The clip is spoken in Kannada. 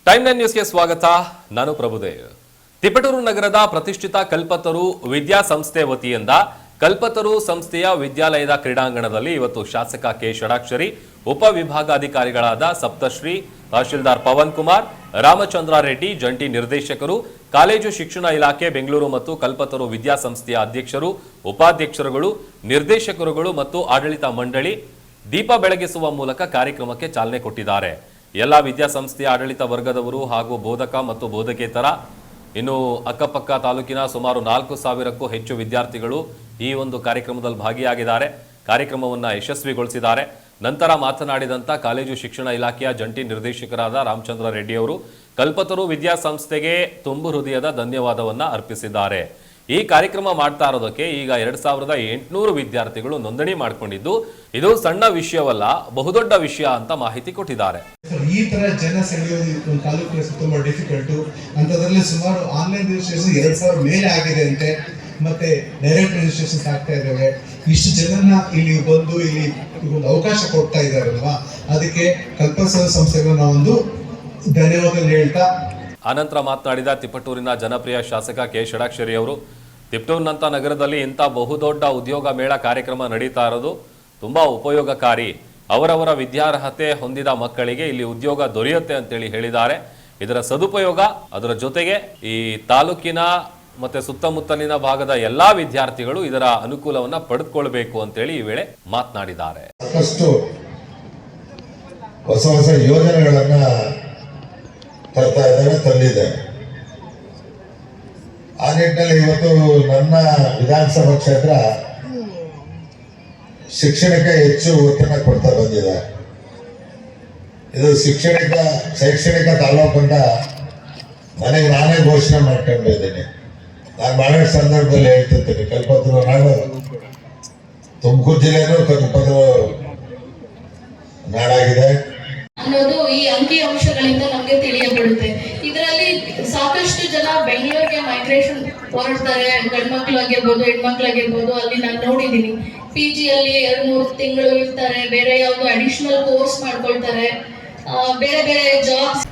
ಟೈಮ್ 9 ನ್ಯೂಸ್ಗೆ ಸ್ವಾಗತ. ನಾನು ಪ್ರಭುದೇವ್. ತಿಪಟೂರು ನಗರದ ಪ್ರತಿಷ್ಠಿತ ಕಲ್ಪತರು ವಿದ್ಯಾಸಂಸ್ಥೆ ವತಿಯಿಂದ ಕಲ್ಪತರು ಸಂಸ್ಥೆಯ ವಿದ್ಯಾಲಯದ ಕ್ರೀಡಾಂಗಣದಲ್ಲಿ ಇವತ್ತು ಶಾಸಕ ಕೆ ಷಡಾಕ್ಷರಿ, ಉಪವಿಭಾಗಾಧಿಕಾರಿಗಳಾದ ಸಪ್ತಶ್ರೀ, ತಹಶೀಲ್ದಾರ್ ಪವನ್ ಕುಮಾರ್, ರಾಮಚಂದ್ರ ರೆಡ್ಡಿ, ಜಂಟಿ ನಿರ್ದೇಶಕರು, ಕಾಲೇಜು ಶಿಕ್ಷಣ ಇಲಾಖೆ ಬೆಂಗಳೂರು ಮತ್ತು ಕಲ್ಪತರು ವಿದ್ಯಾಸಂಸ್ಥೆಯ ಅಧ್ಯಕ್ಷರು, ಉಪಾಧ್ಯಕ್ಷರುಗಳು, ನಿರ್ದೇಶಕರುಗಳು ಮತ್ತು ಆಡಳಿತ ಮಂಡಳಿ ದೀಪ ಬೆಳಗಿಸುವ ಮೂಲಕ ಕಾರ್ಯಕ್ರಮಕ್ಕೆ ಚಾಲನೆ ಕೊಟ್ಟಿದ್ದಾರೆ. ಎಲ್ಲ ವಿದ್ಯಾಸಂಸ್ಥೆಯ ಆಡಳಿತ ವರ್ಗದವರು ಹಾಗೂ ಬೋಧಕ ಮತ್ತು ಬೋಧಕೇತರ ಇನ್ನು ಅಕ್ಕಪಕ್ಕ ತಾಲೂಕಿನ ಸುಮಾರು 4,000ಕ್ಕೂ ಹೆಚ್ಚು ವಿದ್ಯಾರ್ಥಿಗಳು ಈ ಒಂದು ಕಾರ್ಯಕ್ರಮದಲ್ಲಿ ಭಾಗಿಯಾಗಿದ್ದಾರೆ. ಕಾರ್ಯಕ್ರಮವನ್ನು ಯಶಸ್ವಿಗೊಳಿಸಿದ್ದಾರೆ. ನಂತರ ಮಾತನಾಡಿದಂಥ ಕಾಲೇಜು ಶಿಕ್ಷಣ ಇಲಾಖೆಯ ಜಂಟಿ ನಿರ್ದೇಶಕರಾದ ರಾಮಚಂದ್ರ ರೆಡ್ಡಿ ಅವರು ಕಲ್ಪತರು ವಿದ್ಯಾಸಂಸ್ಥೆಗೆ ತುಂಬು ಹೃದಯದ ಧನ್ಯವಾದವನ್ನು ಅರ್ಪಿಸಿದ್ದಾರೆ. ಈ ಕಾರ್ಯಕ್ರಮ ಮಾಡ್ತಾ ಇರೋದಕ್ಕೆ ಈಗ 2,800 ವಿದ್ಯಾರ್ಥಿಗಳು ನೋಂದಣಿ ಮಾಡಿಕೊಂಡಿದ್ದು ಇದು ಸಣ್ಣ ವಿಷಯವಲ್ಲ, ಬಹುದೊಡ್ಡ ವಿಷಯ ಅಂತ ಮಾಹಿತಿ ಕೊಟ್ಟಿದ್ದಾರೆ. ಈ ತರ ಜನ ಸೆಳೆಯೋದು ತಾಲೂಕಿನ ತುಂಬಾ ಡಿಫಿಕಲ್ಟ್. ಅಂತದ್ರಲ್ಲಿ ಸುಮಾರು ಆನ್ಲೈನ್ ರಿಜಿಸ್ಟ್ರೇಷನ್ 2,000 ಮೇಲೆ ಆಗಿದೆ ಅಂತೆ, ಮತ್ತೆ ಡೈರೆಕ್ಟ್ ರಿಜಿಸ್ಟ್ರೇಷನ್ ಆಗ್ತಾ ಇದ್ದಾವೆ. ಇಷ್ಟು ಜನನ ಇಲ್ಲಿ ಬಂದು ಇಲ್ಲಿ ಒಂದು ಅವಕಾಶ ಕೊಡ್ತಾ ಇದ್ದಾರಲ್ವಾ, ಅದಕ್ಕೆ ಕಲ್ಪತರು ಸಂಸ್ಥೆಗೆ ನಾವೊಂದು ಧನ್ಯವಾದ ಹೇಳ್ತಾ. ಆನಂತರ ಮಾತನಾಡಿದ ತಿಪಟೂರಿನ ಜನಪ್ರಿಯ ಶಾಸಕ ಕೆ ಷಡಾಕ್ಷರಿ ಅವರು, ತಿಪಟೂರಿನಂತ ನಗರದಲ್ಲಿ ಇಂಥ ಬಹುದೊಡ್ಡ ಉದ್ಯೋಗ ಮೇಳ ಕಾರ್ಯಕ್ರಮ ನಡೀತಾ ಇರೋದು ತುಂಬಾ ಉಪಯೋಗಕಾರಿ. ಅವರವರ ವಿದ್ಯಾರ್ಹತೆ ಹೊಂದಿದ ಮಕ್ಕಳಿಗೆ ಇಲ್ಲಿ ಉದ್ಯೋಗ ದೊರೆಯುತ್ತೆ ಅಂತೇಳಿ ಹೇಳಿದ್ದಾರೆ. ಇದರ ಸದುಪಯೋಗ, ಅದರ ಜೊತೆಗೆ ಈ ತಾಲೂಕಿನ ಮತ್ತೆ ಸುತ್ತಮುತ್ತಲಿನ ಭಾಗದ ಎಲ್ಲಾ ವಿದ್ಯಾರ್ಥಿಗಳು ಇದರ ಅನುಕೂಲವನ್ನ ಪಡೆದುಕೊಳ್ಬೇಕು ಅಂತೇಳಿ ಈ ವೇಳೆ ಮಾತನಾಡಿದ್ದಾರೆ. ಸಾಕಷ್ಟು ಹೊಸ ಹೊಸ ಯೋಜನೆಗಳನ್ನ ತರ್ತಾ ಇದ್ದಾರೆ, ತಂದಿದ್ದಾರೆ. ಆ ನಿಟ್ಟಿನಲ್ಲಿ ಇವತ್ತು ನನ್ನ ವಿಧಾನಸಭಾ ಕ್ಷೇತ್ರ ಶಿಕ್ಷಣಕ್ಕೆ ಹೆಚ್ಚು ಒತ್ತನ್ನ ಕೊಡ್ತಾ ಬಂದಿದೆ. ಇದು ಶೈಕ್ಷಣಿಕ ತಾಲೂಕು ಅಂತ ನನಗೆ ನಾನೇ ಘೋಷಣೆ ಮಾಡ್ಕೊಂಡಿದ್ದೀನಿ. ನಾನು ಮಾಡೋ ಸಂದರ್ಭದಲ್ಲಿ ಹೇಳ್ತಿರ್ತೀನಿ, ಕಲ್ಪತರು ನಾಡು ತುಮಕೂರು ಜಿಲ್ಲೆನೂ ಕಲ್ಪತರು ನಾಡಾಗಿದೆ ಅನ್ನೋದು ಈ ಅಂಕಿ ಅಂಶಗಳಿಂದ ನಮ್ಗೆ ತಿಳಿಯಬರುತ್ತೆ. ಇದರಲ್ಲಿ ಸಾಕಷ್ಟು ಜನ ಬೆಂಗಳೂರಿಗೆ ಮೈಗ್ರೇಷನ್ ಹೊರಡ್ತಾರೆ, ಗಂಡ್ಮಕ್ಳು ಆಗಿರ್ಬೋದು ಹೆಣ್ಮಕ್ಳಾಗಿರ್ಬೋದು. ಅಲ್ಲಿ ನಾನು ನೋಡಿದ್ದೀನಿ, PG ಅಲ್ಲಿ 2-3 ತಿಂಗಳು ಇರ್ತಾರೆ, ಬೇರೆ ಯಾವ್ದು ಅಡಿಷನಲ್ ಕೋರ್ಸ್ ಮಾಡ್ಕೊಳ್ತಾರೆ, ಬೇರೆ ಬೇರೆ ಜಾಬ್ಸ್